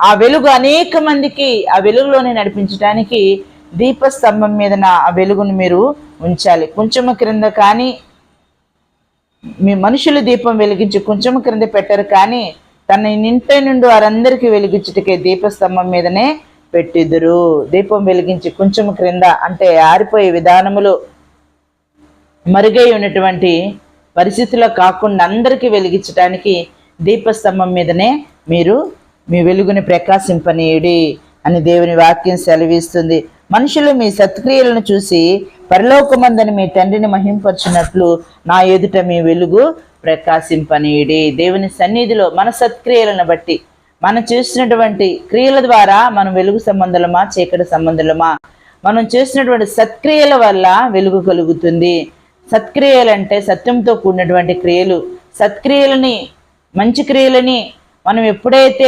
ఆ వెలుగు అనేక మందికి ఆ వెలుగులోనే నడిపించడానికి దీపస్తంభం మీద ఆ వెలుగును మీరు ఉంచాలి. కొంచెము క్రింద కానీ మీ మనుషులు దీపం వెలిగించి కొంచెము క్రింద పెట్టరు, కానీ తన ఇంటి నుండి వారందరికీ వెలిగించుటకే దీపస్తంభం మీదనే పెట్టిదురు. దీపం వెలిగించి కొంచెము క్రింద అంటే ఆరిపోయే విధానములో మరుగై ఉన్నటువంటి పరిస్థితుల్లో కాకుండా అందరికీ వెలిగించడానికి దీపస్తంభం మీదనే మీరు మీ వెలుగుని ప్రకాశింపనీయుడి అని దేవుని వాక్యం సెలవిస్తుంది. మనుషులు మీ సత్క్రియలను చూసి పరలోకమందని మీ తండ్రిని మహింపరచున్నట్లు నా ఎదుట మీ వెలుగు ప్రకాశింపనీయుడి. దేవుని సన్నిధిలో మన సత్క్రియలను బట్టి మనం చేసినటువంటి క్రియల ద్వారా మనం వెలుగు సంబంధులమా చీకటి సంబంధులమా? మనం చేసినటువంటి సత్క్రియల వల్ల వెలుగు కలుగుతుంది. సత్క్రియలంటే సత్యంతో కూడినటువంటి క్రియలు. సత్క్రియలని మంచి క్రియలని మనం ఎప్పుడైతే